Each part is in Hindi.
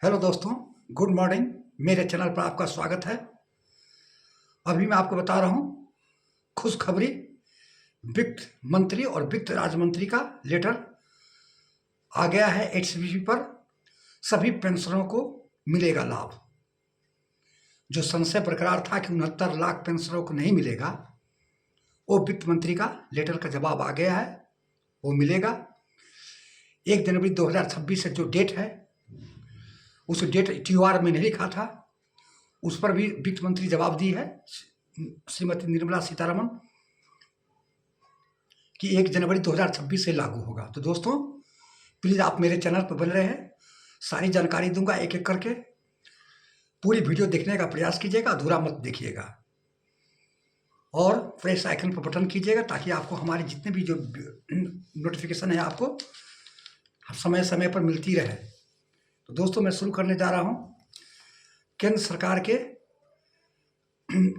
हेलो दोस्तों, गुड मॉर्निंग। मेरे चैनल पर आपका स्वागत है। अभी मैं आपको बता रहा हूँ खुशखबरी। वित्त मंत्री और वित्त राज्य मंत्री का लेटर आ गया है 8CBP पर। सभी पेंशनरों को मिलेगा लाभ। जो संशय बरकरार था कि 69 लाख पेंशनरों को नहीं मिलेगा, वो वित्त मंत्री का लेटर का जवाब आ गया है, वो मिलेगा। 1 जनवरी 2026 से जो डेट है, उस डेट TOR में नहीं लिखा था, उस पर भी वित्त मंत्री जवाब दी है श्रीमती निर्मला सीतारमण कि 1 जनवरी 2026 से लागू होगा। तो दोस्तों, प्लीज़ आप मेरे चैनल पर बने रहें, सारी जानकारी दूंगा एक एक करके। पूरी वीडियो देखने का प्रयास कीजिएगा, अधूरा मत देखिएगा, और प्रेस आइकन पर बटन कीजिएगा ताकि आपको हमारे जितने भी जो नोटिफिकेशन है आपको समय समय पर मिलती रहे। तो दोस्तों, मैं शुरू करने जा रहा हूँ। केंद्र सरकार के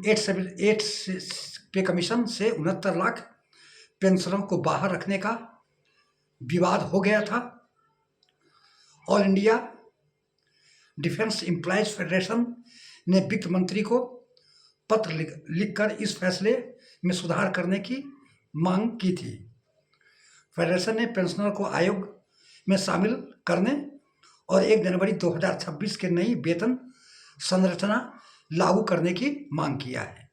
8 पे कमीशन से 69 लाख पेंशनरों को बाहर रखने का विवाद हो गया था। All India defence employees federation ने वित्त मंत्री को पत्र लिखकर इस फैसले में सुधार करने की मांग की थी। फेडरेशन ने पेंशनर को आयोग में शामिल करने और 1 जनवरी 2026 के नई वेतन संरचना लागू करने की मांग किया है।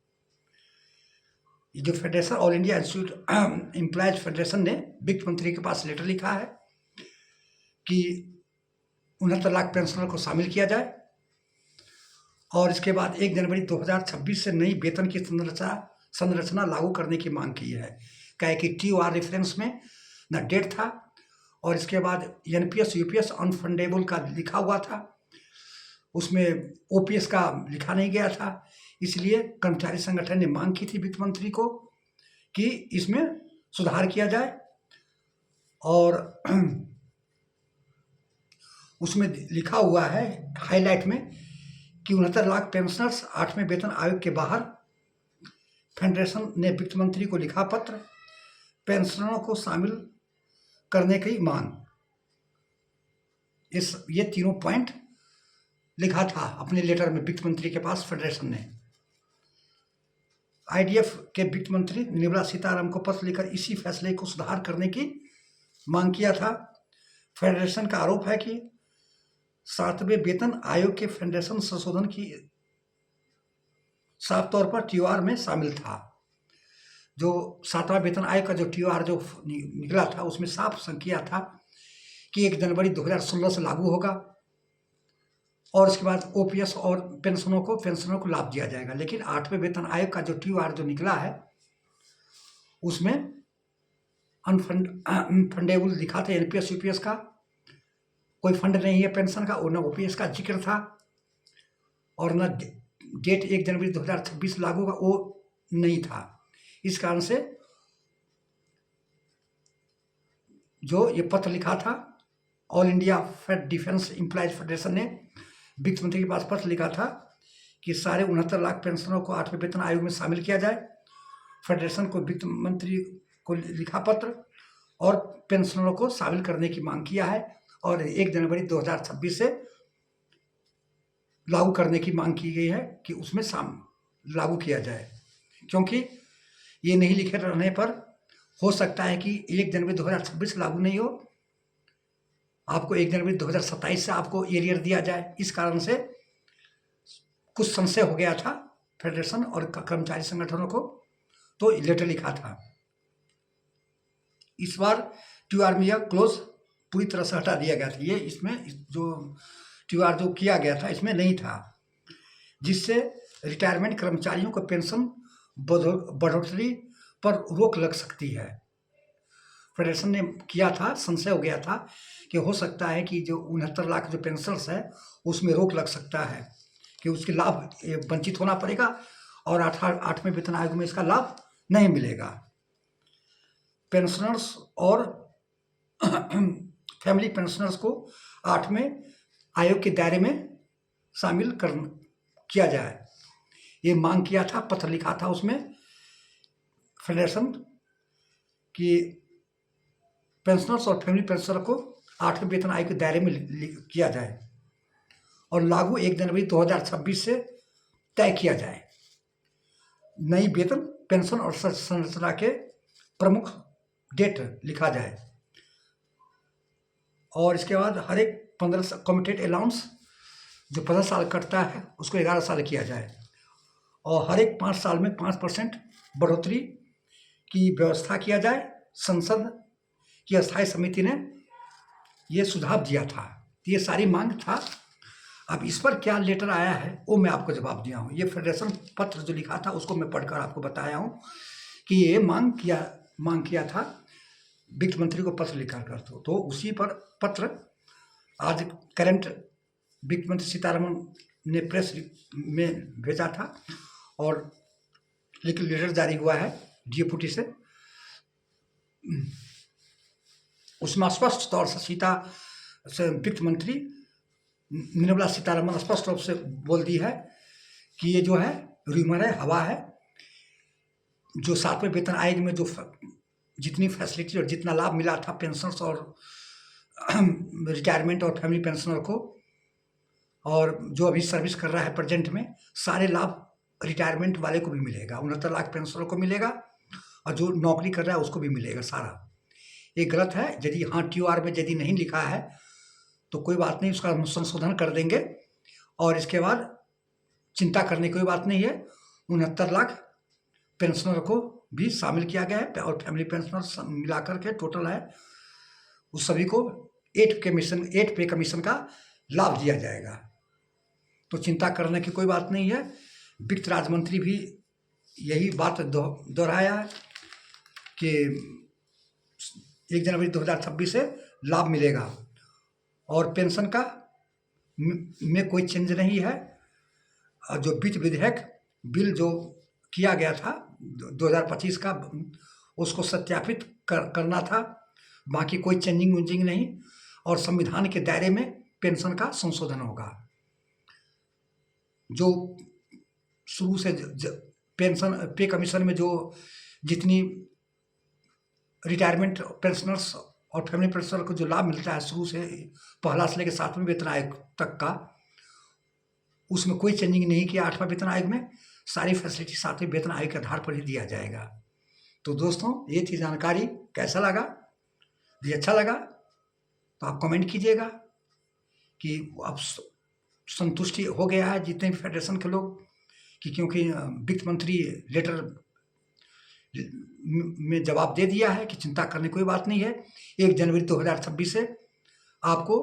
जो federation all India institute employees federation ने वित्त मंत्री के पास लेटर लिखा है कि 69 लाख पेंशनर को शामिल किया जाए, और इसके बाद 1 जनवरी 2026 से नई वेतन की संरचना लागू करने की मांग की है। क्या है कि TOR रेफरेंस में न डेट था, और इसके बाद NPS UPS अनफंडेबल का लिखा हुआ था, उसमें OPS का लिखा नहीं गया था। इसलिए कर्मचारी संगठन ने मांग की थी वित्त मंत्री को कि इसमें सुधार किया जाए, और उसमें लिखा हुआ है हाईलाइट में कि 69 लाख पेंशनर्स 8वें वेतन आयोग के बाहर। फेडरेशन ने वित्त मंत्री को लिखा पत्र, पेंशनरों को शामिल करने की मांग। ये तीनों पॉइंट लिखा था अपने लेटर में वित्त मंत्री के पास फेडरेशन ने। IDF के वित्त मंत्री निर्मला सीतारमण को पत्र लिखकर इसी फैसले को सुधार करने की मांग किया था। फेडरेशन का आरोप है कि 7वें वेतन आयोग के फेडरेशन संशोधन की साफ तौर पर TOR में शामिल था। जो 7वां वेतन आयोग का जो TOR जो निकला था, उसमें साफ संख्या था कि 1 जनवरी 2016 से लागू होगा, और उसके बाद OPS और पेंशनरों को लाभ दिया जाएगा। लेकिन 8वें वेतन आयोग का जो TOR जो निकला है, उसमें अनफंडेबल लिखा था। NPS UPS का कोई फंड नहीं है पेंशन का, और न OPS का जिक्र था, और न डेट 1 जनवरी 2026 लागू होगा वो नहीं था। इस कारण से जो ये पत्र लिखा था, all India defence employees federation ने वित्त मंत्री के पास पत्र लिखा था कि सारे 69 लाख पेंशनरों को 8वें वेतन आयोग में शामिल किया जाए। फेडरेशन को वित्त मंत्री को लिखा पत्र और पेंशनरों को शामिल करने की मांग किया है, और 1 जनवरी 2026 से लागू करने की मांग की गई है कि उसमें लागू किया जाए। क्योंकि ये नहीं लिखे रहने पर हो सकता है कि 1 जनवरी 2026 लागू नहीं हो, आपको 1 जनवरी 2027 से आपको एरियर दिया जाए। इस कारण से कुछ संशय हो गया था फेडरेशन और कर्मचारी संगठनों को, तो लेटर लिखा था। इस बार TOR में यह क्लोज पूरी तरह से हटा दिया गया था। ये इसमें जो TOR जो किया गया था इसमें नहीं था, जिससे रिटायरमेंट कर्मचारियों को पेंशन बढ़ोतरी पर रोक लग सकती है। फेडरेशन ने किया था, संशय हो गया था कि हो सकता है कि जो 69 लाख जो पेंशनर्स है उसमें रोक लग सकता है, कि उसके लाभ वंचित होना पड़ेगा, और 8वें वेतन आयोग में इसका लाभ नहीं मिलेगा। पेंशनर्स और फैमिली पेंशनर्स को 8वें आयोग के दायरे में शामिल किया जाए, ये मांग किया था। पत्र लिखा था उसमें फेडरेशन कि पेंशनर्स और फैमिली पेंशनर को 8वें वेतन आयोग के दायरे में किया जाए। और लागू 1 जनवरी 2026 से तय किया जाए। नई वेतन, पेंशन और संरचना के प्रमुख डेट लिखा जाए। और इसके बाद हर एक 15 कमिटेड अलाउंस जो 15 साल कटता है उसको 11 साल किया जाए। और हर एक 5 साल में 5% बढ़ोतरी की व्यवस्था किया जाए। संसद की अस्थायी समिति ने ये सुझाव दिया था। ये सारी मांग था। अब इस पर क्या लेटर आया है वो मैं आपको जवाब दिया हूँ। ये फेडरेशन पत्र जो लिखा था उसको मैं पढ़कर आपको बताया हूँ कि ये मांग किया था, वित्त मंत्री को पत्र लिखकर तो उसी पर पत्र आज करंट वित्त मंत्री सीतारमण ने प्रेस में भेजा था और लेटर जारी हुआ है डिप्टी से। उसमें स्पष्ट तौर से वित्त मंत्री निर्मला सीतारमण स्पष्ट रूप से बोल दी है कि ये जो है रूमर है, हवा है। जो 7वें वेतन आयोग में जो जितनी फैसिलिटी और जितना लाभ मिला था पेंशनर्स और रिटायरमेंट और फैमिली पेंशनर को, और जो अभी सर्विस कर रहा है प्रेजेंट में, सारे लाभ रिटायरमेंट वाले को भी मिलेगा। 69 लाख पेंशनर को मिलेगा और जो नौकरी कर रहा है उसको भी मिलेगा सारा। ये गलत है। यदि हाँ TOR में यदि नहीं लिखा है तो कोई बात नहीं, उसका संशोधन कर देंगे और इसके बाद चिंता करने की कोई बात नहीं है। 69 लाख पेंशनर को भी शामिल किया गया है और फैमिली पेंशनर मिलाकर के टोटल है, उस सभी को 8 पे कमीशन का लाभ दिया जाएगा। तो चिंता करने की कोई बात नहीं है। वित्त राज्य मंत्री भी यही बात दोहराया है कि 1 जनवरी 2026 से लाभ मिलेगा और पेंशन का में कोई चेंज नहीं है। जो वित्त विधेयक बिल जो किया गया था 2025 का, उसको सत्यापित करना था, बाकी कोई चेंजिंग नहीं। और संविधान के दायरे में पेंशन का संशोधन होगा। जो शुरू से पेंशन पे कमीशन में जो जितनी रिटायरमेंट पेंशनर्स और फैमिली पेंशनर को जो लाभ मिलता है शुरू से पहला से लेकर 7वें वेतन आयोग तक का, उसमें कोई चेंजिंग नहीं किया। 8वां वेतन आयोग में सारी फैसिलिटी 7वें वेतन आयोग के आधार पर ही दिया जाएगा। तो दोस्तों ये थी जानकारी। कैसा लगा? यदि अच्छा लगा तो आप कमेंट कीजिएगा कि अब संतुष्टि हो गया है जितने भी फेडरेशन के लोग, कि क्योंकि वित्त मंत्री लेटर में जवाब दे दिया है कि चिंता करने कोई बात नहीं है। 1 जनवरी 2026 से आपको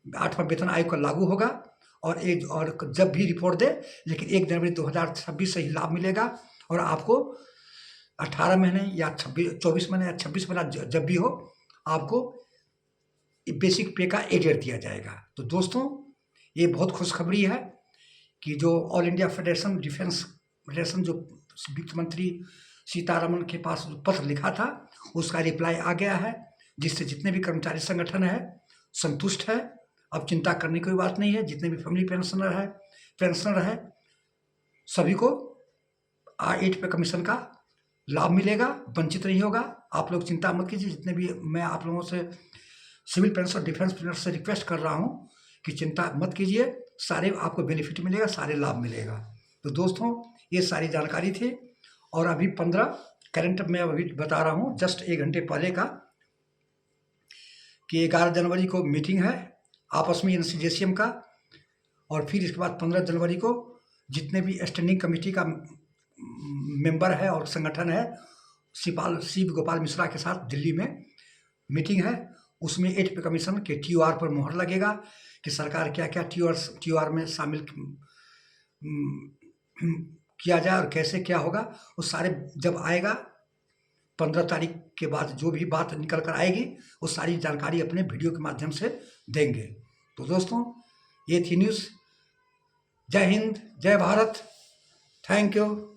8वां वेतन आयोग का लागू होगा और जब भी रिपोर्ट दे, लेकिन 1 जनवरी 2026 से ही लाभ मिलेगा और आपको 18 महीने या 24 महीने या 26 महीना जब भी हो, आपको बेसिक पे का एरियर दिया जाएगा। तो दोस्तों ये बहुत खुशखबरी है कि जो all India federation defence federation जो वित्त मंत्री सीतारमण के पास पत्र लिखा था उसका रिप्लाई आ गया है, जिससे जितने भी कर्मचारी संगठन है संतुष्ट है। अब चिंता करने की कोई बात नहीं है। जितने भी फैमिली पेंशनर है सभी को 8 पे कमीशन का लाभ मिलेगा, वंचित नहीं होगा। आप लोग चिंता मत कीजिए। जितने भी मैं आप लोगों से सिविल पेंशन डिफेंस पेंशन से रिक्वेस्ट कर रहा हूँ कि चिंता मत कीजिए, सारे आपको बेनिफिट मिलेगा, सारे लाभ मिलेगा। तो दोस्तों ये सारी जानकारी थी। और अभी 15 करंट में अभी बता रहा हूँ जस्ट 1 घंटे पहले का, कि 11 जनवरी को मीटिंग है आपस में NCJCM का, और फिर इसके बाद 15 जनवरी को जितने भी स्टैंडिंग कमेटी का मेंबर है और संगठन है शिव गोपाल मिश्रा के साथ दिल्ली में मीटिंग है। उसमें 8 पे कमीशन के TOR पर मोहर लगेगा कि सरकार क्या क्या TOR में शामिल किया जाए और कैसे क्या होगा। वो सारे जब आएगा 15 तारीख के बाद जो भी बात निकल कर आएगी वो सारी जानकारी अपने वीडियो के माध्यम से देंगे। तो दोस्तों ये थी न्यूज़। जय हिंद, जय भारत, थैंक यू।